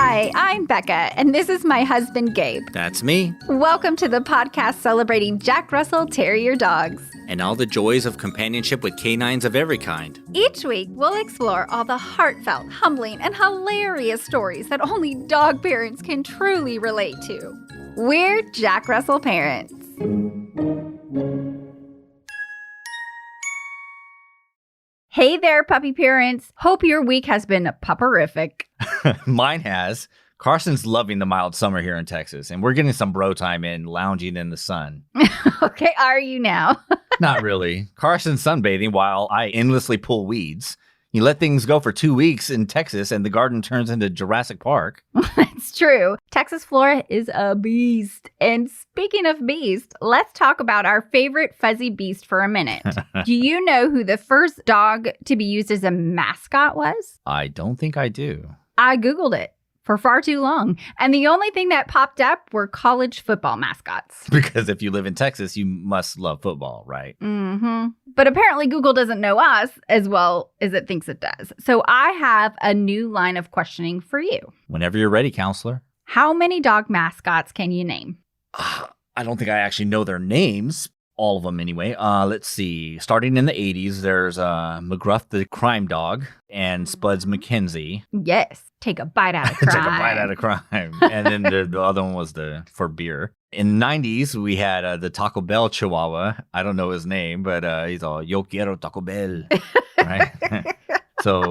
Hi, I'm Becca, and this is my husband, Gabe. That's me. Welcome to the podcast celebrating Jack Russell Terrier dogs. And all the joys of companionship with canines of every kind. Each week, we'll explore all the heartfelt, humbling, and hilarious stories that only dog parents can truly relate to. We're Jack Russell parents. Hey there, puppy parents. Hope your week has been pupperific. Mine has. Carson's loving the mild summer here in Texas, and we're getting some bro time in, lounging in the sun. Okay, are you now? Not really. Carson's sunbathing while I endlessly pull weeds. You let things go for 2 weeks in Texas, and the garden turns into Jurassic Park. It's true. Texas flora is a beast. And speaking of beast, let's talk about our favorite fuzzy beast for a minute. Do you know who the first dog to be used as a mascot was? I don't think I do. I Googled it for far too long. And the only thing that popped up were college football mascots. Because if you live in Texas, you must love football, right? Mm-hmm. But apparently Google doesn't know us as well as it thinks it does. So I have a new line of questioning for you. Whenever you're ready, counselor. How many dog mascots can you name? I don't think I actually know their names. All of them anyway. Let's see. Starting in the 80s, there's McGruff the Crime Dog and Spuds McKenzie. Yes. Take a bite out of crime. Take a bite out of crime. And then the other one was for beer. In the 90s, we had the Taco Bell Chihuahua. I don't know his name, but he's all, yo quiero Taco Bell. Right? So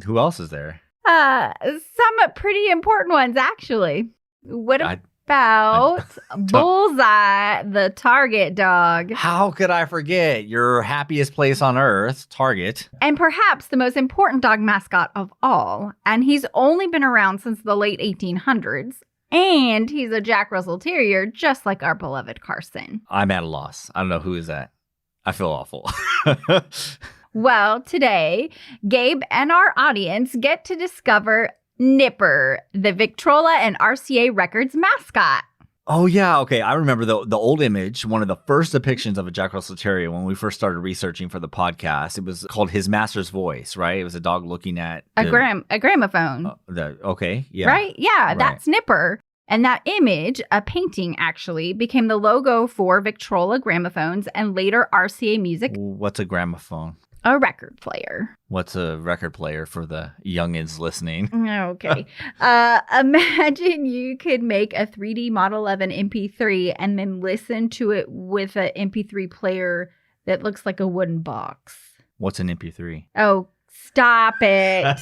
who else is there? Some pretty important ones, actually. What about Bullseye, the Target dog? How could I forget? Your happiest place on earth, Target. And perhaps the most important dog mascot of all. And he's only been around since the late 1800s. And he's a Jack Russell Terrier, just like our beloved Carson. I'm at a loss. I don't know who is that. I feel awful. Well, today, Gabe and our audience get to discover Nipper, the Victrola and RCA Records mascot. Oh, yeah. Okay. I remember the old image, one of the first depictions of a Jack Russell Terrier when we first started researching for the podcast. It was called His Master's Voice, right? It was a dog looking at a gramophone. Okay. Yeah. Right? Yeah. Right. That's Nipper. And that image, a painting actually, became the logo for Victrola gramophones and later RCA music. What's a gramophone? A record player. What's a record player for the youngins listening? Okay. Imagine you could make a 3D model of an MP3 and then listen to it with an MP3 player that looks like a wooden box. What's an MP3? Oh, stop it.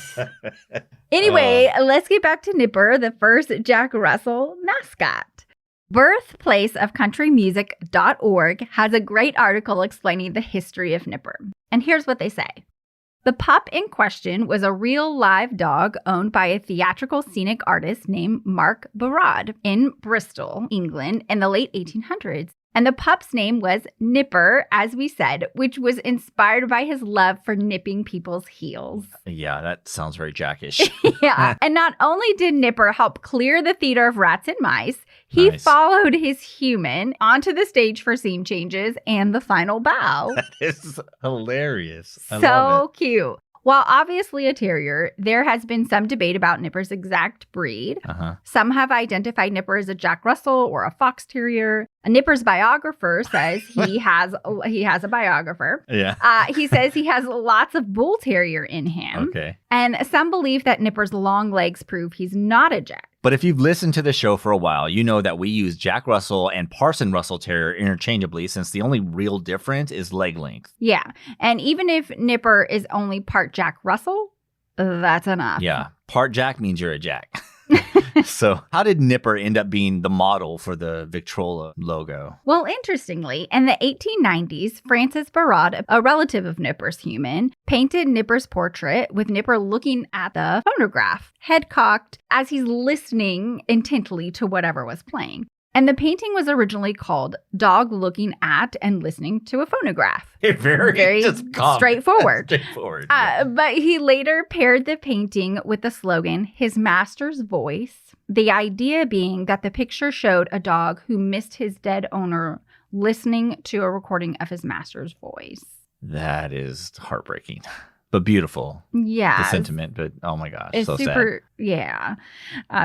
Anyway, let's get back to Nipper, the first Jack Russell mascot. Birthplaceofcountrymusic.org has a great article explaining the history of Nipper. And here's what they say. The pup in question was a real live dog owned by a theatrical scenic artist named Mark Barrad in Bristol, England in the late 1800s. And the pup's name was Nipper, as we said, which was inspired by his love for nipping people's heels. Yeah, that sounds very Jackish. Yeah. And not only did Nipper help clear the theater of rats and mice, he followed his human onto the stage for scene changes and the final bow. That is hilarious. So cute. While obviously a terrier, there has been some debate about Nipper's exact breed. Some have identified Nipper as a Jack Russell or a fox terrier. Nipper's biographer says he has a biographer. Yeah. He says he has lots of bull terrier in him. Okay. And some believe that Nipper's long legs prove he's not a Jack. But if you've listened to the show for a while, you know that we use Jack Russell and Parson Russell Terrier interchangeably since the only real difference is leg length. Yeah. And even if Nipper is only part Jack Russell, that's enough. Yeah. Part Jack means you're a Jack. So how did Nipper end up being the model for the Victrola logo? Well, interestingly, in the 1890s, Francis Barrad, a relative of Nipper's human, painted Nipper's portrait with Nipper looking at the phonograph, head cocked, as he's listening intently to whatever was playing. And the painting was originally called Dog Looking at and Listening to a Phonograph. Very straightforward. Yeah. But he later paired the painting with the slogan, His Master's Voice. The idea being that the picture showed a dog who missed his dead owner listening to a recording of his master's voice. That is heartbreaking. but beautiful. Yeah. The sentiment, but oh my gosh, it's so super, sad. yeah,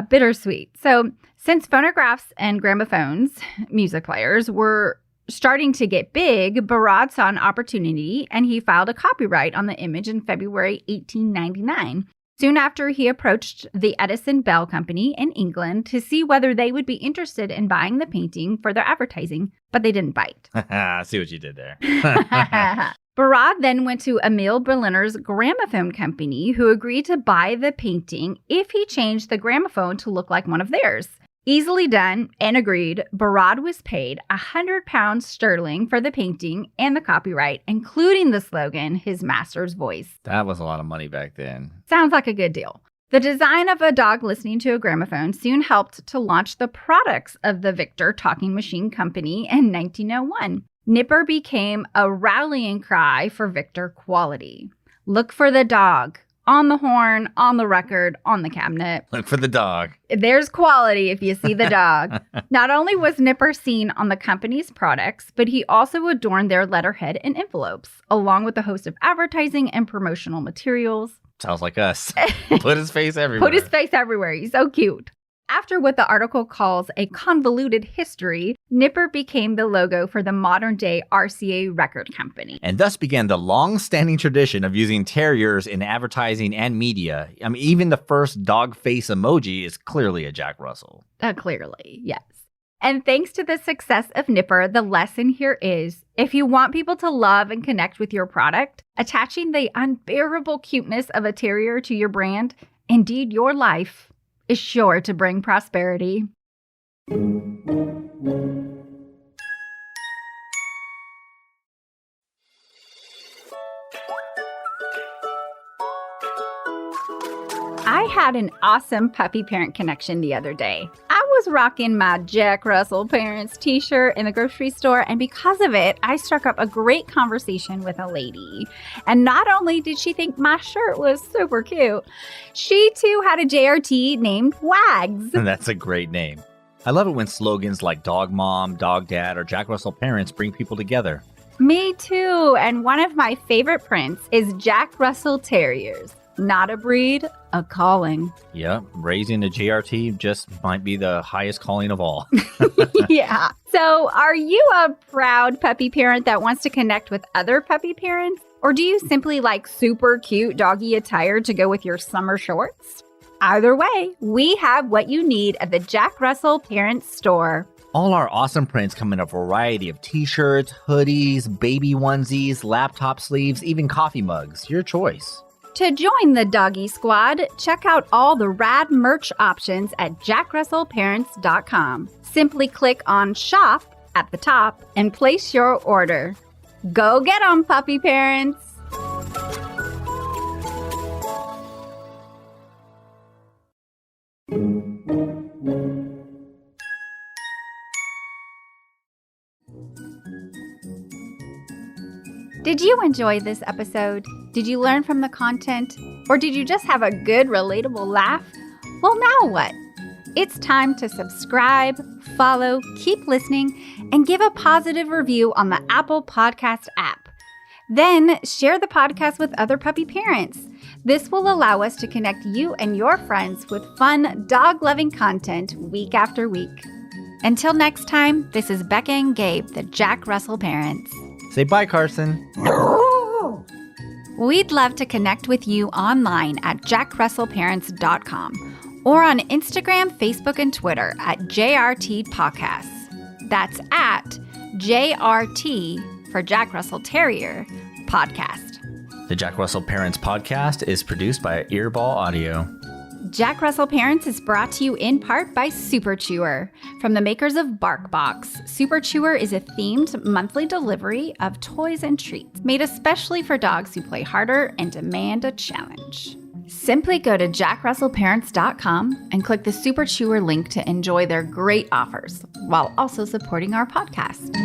bittersweet. So since phonographs and gramophones, music players, were starting to get big, Barad saw an opportunity and he filed a copyright on the image in February 1899. Soon after, he approached the Edison Bell Company in England to see whether they would be interested in buying the painting for their advertising, but they didn't bite. I see what you did there. Barad then went to Emil Berliner's gramophone company, who agreed to buy the painting if he changed the gramophone to look like one of theirs. Easily done and agreed, Barad was paid £100 sterling for the painting and the copyright, including the slogan, his master's voice. That was a lot of money back then. Sounds like a good deal. The design of a dog listening to a gramophone soon helped to launch the products of the Victor Talking Machine Company in 1901. Nipper became a rallying cry for Victor quality. Look for the dog. On the horn, on the record, on the cabinet. Look for the dog. There's quality if you see the dog. Not only was Nipper seen on the company's products, but he also adorned their letterhead and envelopes, along with a host of advertising and promotional materials. Sounds like us. Put his face everywhere. Put his face everywhere. He's so cute. After what the article calls a convoluted history, Nipper became the logo for the modern-day RCA record company. And thus began the long-standing tradition of using terriers in advertising and media. I mean, even the first dog face emoji is clearly a Jack Russell. Clearly, yes. And thanks to the success of Nipper, the lesson here is, if you want people to love and connect with your product, attaching the unbearable cuteness of a terrier to your brand, indeed your life, is sure to bring prosperity. I had an awesome puppy parent connection the other day. I was rocking my Jack Russell Parents t-shirt in the grocery store, and because of it, I struck up a great conversation with a lady. And not only did she think my shirt was super cute, she too had a JRT named Wags. That's a great name. I love it when slogans like Dog Mom, Dog Dad, or Jack Russell Parents bring people together. Me too. And one of my favorite prints is Jack Russell Terriers. Not a breed, a calling. Yep, raising a JRT just might be the highest calling of all. Yeah. So are you a proud puppy parent that wants to connect with other puppy parents? Or do you simply like super cute doggy attire to go with your summer shorts? Either way, we have what you need at the Jack Russell Parents store. All our awesome prints come in a variety of t-shirts, hoodies, baby onesies, laptop sleeves, even coffee mugs. Your choice. To join the doggy squad, check out all the rad merch options at jackrussellparents.com. Simply click on Shop at the top and place your order. Go get 'em, puppy parents! Did you enjoy this episode? Did you learn from the content? Or did you just have a good, relatable laugh? Well, now what? It's time to subscribe, follow, keep listening, and give a positive review on the Apple Podcast app. Then share the podcast with other puppy parents. This will allow us to connect you and your friends with fun, dog-loving content week after week. Until next time, this is Becca and Gabe, the Jack Russell Parents. Say bye, Carson. We'd love to connect with you online at jackrussellparents.com or on Instagram, Facebook, and Twitter at JRT Podcasts. That's at JRT for Jack Russell Terrier Podcast. The Jack Russell Parents Podcast is produced by Earball Audio. Jack Russell Parents is brought to you in part by Super Chewer. From the makers of BarkBox, Super Chewer is a themed monthly delivery of toys and treats made especially for dogs who play harder and demand a challenge. Simply go to jackrussellparents.com and click the Super Chewer link to enjoy their great offers while also supporting our podcast.